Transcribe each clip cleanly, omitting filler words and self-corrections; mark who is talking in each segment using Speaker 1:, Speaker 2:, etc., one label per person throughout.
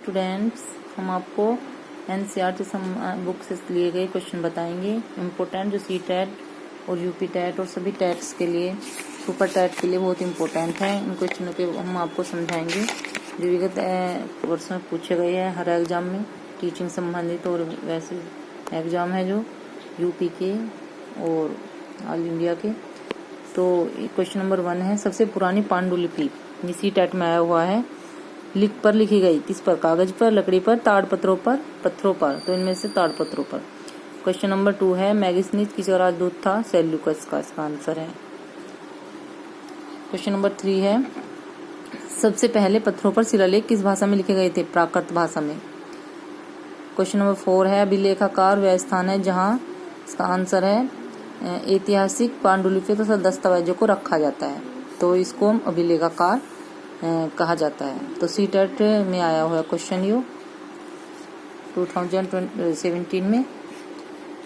Speaker 1: Students, हम आपको NCERT book से लिए गए क्वेश्चन बताएंगे इम्पोर्टेंट, जो सीटेट और यूपी टेट और सभी टेट्स के लिए, सुपर टेट के लिए बहुत इंपॉर्टेंट है। इन क्वेश्चनों के हम आपको समझाएंगे जो विगत वर्ष में पूछे गए हैं हर एग्जाम में, टीचिंग संबंधित और वैसे एग्जाम है जो यूपी के और ऑल इंडिया के। तो क्वेश्चन नंबर 1 है, सबसे पुरानी पांडुलिपि ये सीटेट में आया हुआ है, लिखी गई किस पर? कागज पर, लकड़ी पर, ताड़पत्रों पर, पत्थरों पर। तो इनमें से ताड़पत्रों पर। क्वेश्चन नंबर 2 है, मैगनीज किसका राजदूत था? सेल्यूकस का इसका आंसर है। क्वेश्चन नंबर 3 है, सबसे पहले पत्थरों पर शिलालेख किस भाषा में लिखे गए थे? प्राकृत भाषा में। क्वेश्चन नंबर 4 है, अभिलेखागार वह स्थान है जहाँ, इसका आंसर है ऐतिहासिक पांडुलिपियों तथा दस्तावेजों को रखा जाता है, तो इसको हम अभिलेखागार कहा जाता है। तो सीटेट में आया हुआ क्वेश्चन यो 2017 में।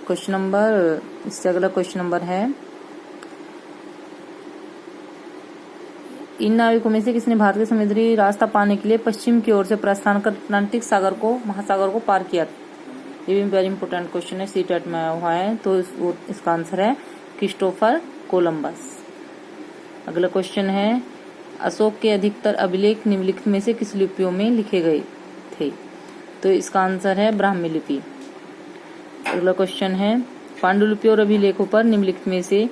Speaker 1: क्वेश्चन नंबर, इससे अगला क्वेश्चन नंबर है, इन नाविकों में से किसने भारत के समुद्री रास्ता पाने के लिए पश्चिम की ओर से प्रस्थान कर अटलांटिक सागर को, महासागर को पार किया? ये भी वेरी इंपोर्टेंट क्वेश्चन है, सीटेट में आया हुआ है। तो इसका आंसर है क्रिस्टोफर कोलंबस। अगला क्वेश्चन है, अशोक के अधिकतर अभिलेख निम्नलिखित में से किस लिपियों में लिखे गए थे? तो इसका आंसर है ब्राह्मी लिपि। अगला क्वेश्चन है, पांडुलिपि और अभिलेखों पर निम्नलिखित में से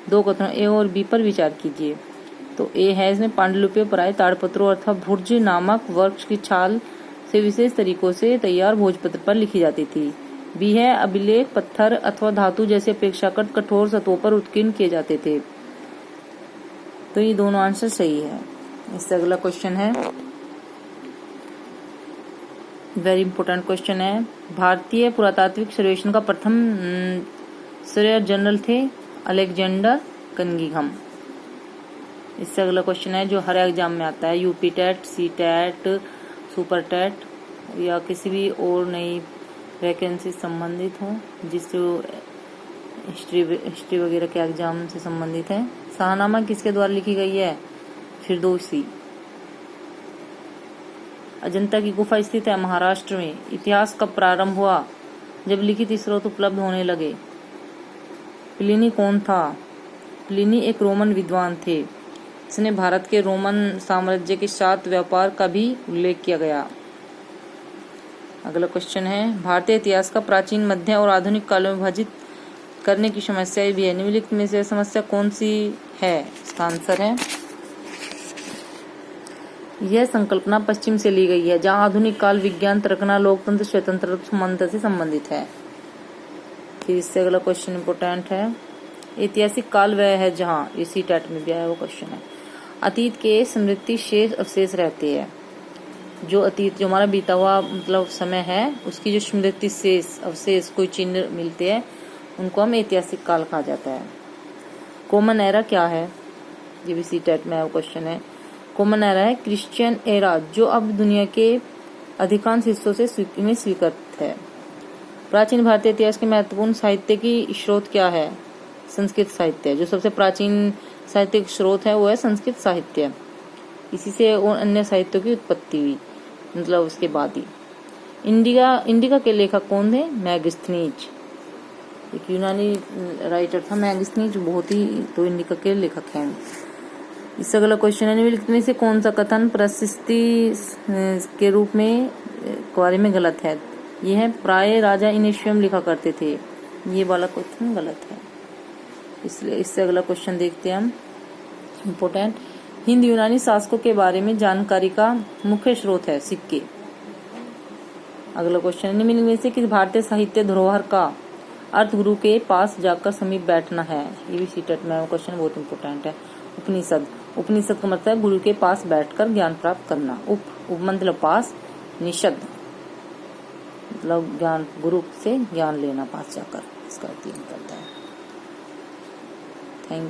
Speaker 1: दो कथनों ए और बी पर विचार कीजिए। तो ए है, इसमें पांडुलिपियों पर आए ताड़पत्रों अथवा भुर्ज नामक वृक्ष की छाल से विशेष तरीकों से तैयार भोजपत्र पर लिखी जाती थी। बी है, अभिलेख पत्थर अथवा धातु जैसे अपेक्षाकृत कठोर सतहों पर उत्कीर्ण किए जाते थे। तो ये दोनों आंसर सही है। इससे अगला क्वेश्चन है, वेरी इंपॉर्टेंट क्वेश्चन है, भारतीय पुरातात्विक सर्वेक्षण का प्रथम सर्वेयर जनरल थे अलेक्जेंडर कनिंघम। इससे अगला क्वेश्चन है जो हर एग्जाम में आता है, UP TET, C TET, super TET या किसी भी और नई वैकेंसी संबंधित हो, जिससे हिस्ट्री वगैरह के एग्जाम से संबंधित है। शाहनामा किसके द्वारा लिखी गई है? फिरदौसी। अजंता की गुफा स्थित है महाराष्ट्र में। इतिहास कब प्रारंभ हुआ? जब लिखित स्रोत उपलब्ध होने लगे। प्लिनी कौन था? प्लिनी एक रोमन विद्वान थे, इसने भारत के रोमन साम्राज्य के साथ व्यापार का भी उल्लेख किया गया। अगला क्वेश्चन है, भारतीय इतिहास का प्राचीन, मध्य और आधुनिक कालों में विभाजित करने की समस्या भी है, निम्नलिखित में से समस्या कौन सी है? इसका आंसर है, यह संकल्पना पश्चिम से ली गई है, जहां आधुनिक काल विज्ञान, तर्कना, लोकतंत्र, स्वतंत्रता समानता से संबंधित है। फिर इससे अगला क्वेश्चन इंपोर्टेंट है, ऐतिहासिक काल वह है जहां, इसी टेट में भी आया वो क्वेश्चन है, अतीत के स्मृति शेष अवशेष रहते हैं। जो अतीत, जो हमारा बीता हुआ मतलब समय है, उसकी जो स्मृति शेष अवशेष कोई चिन्ह मिलते हैं, उनको हम ऐतिहासिक काल कहा जाता है। कॉमन एरा क्या है? ये भी सी टेट में आया क्वेश्चन है। कॉमन एरा है क्रिश्चियन एरा, जो अब दुनिया के अधिकांश हिस्सों से स्वीकृत है। प्राचीन भारतीय इतिहास के महत्वपूर्ण साहित्य की स्रोत क्या है? संस्कृत साहित्य। जो सबसे प्राचीन साहित्यिक स्रोत है वो है संस्कृत साहित्य। इसी से और अन्य साहित्यों की उत्पत्ति हुई, मतलब उसके बाद ही। इंडिका के लेखक कौन थे? मैगस्थनीज, एक यूनानी राइटर था मैगस्थनीज, बहुत ही, तो इंडिका के लेखक हैं। इससे अगला क्वेश्चन है, निम्नलिखित में से कौन सा कथन प्रशस्ति के रूप में बारे में गलत है? ये है, प्राय राजा इन्हें स्वयं लिखा करते थे। ये वाला क्वेश्चन गलत है। इसलिए इससे अगला क्वेश्चन देखते हैं हम, इम्पोर्टेंट, हिंद यूनानी शासकों के बारे में जानकारी का मुख्य स्रोत है सिक्के। अगला क्वेश्चन, निम्न में से किस भारतीय साहित्य धरोहर का अर्थ गुरु के पास जाकर समीप बैठना है? ये भी सीटेट में क्वेश्चन बहुत इंपॉर्टेंट है। उपनिषद। उपनिषद का मतलब है गुरु के पास बैठकर ज्ञान प्राप्त करना। उप मतलब पास, निषद मतलब ज्ञान, गुरु से ज्ञान लेना पास जाकर, इसका अर्थ निकलता है। Thank you.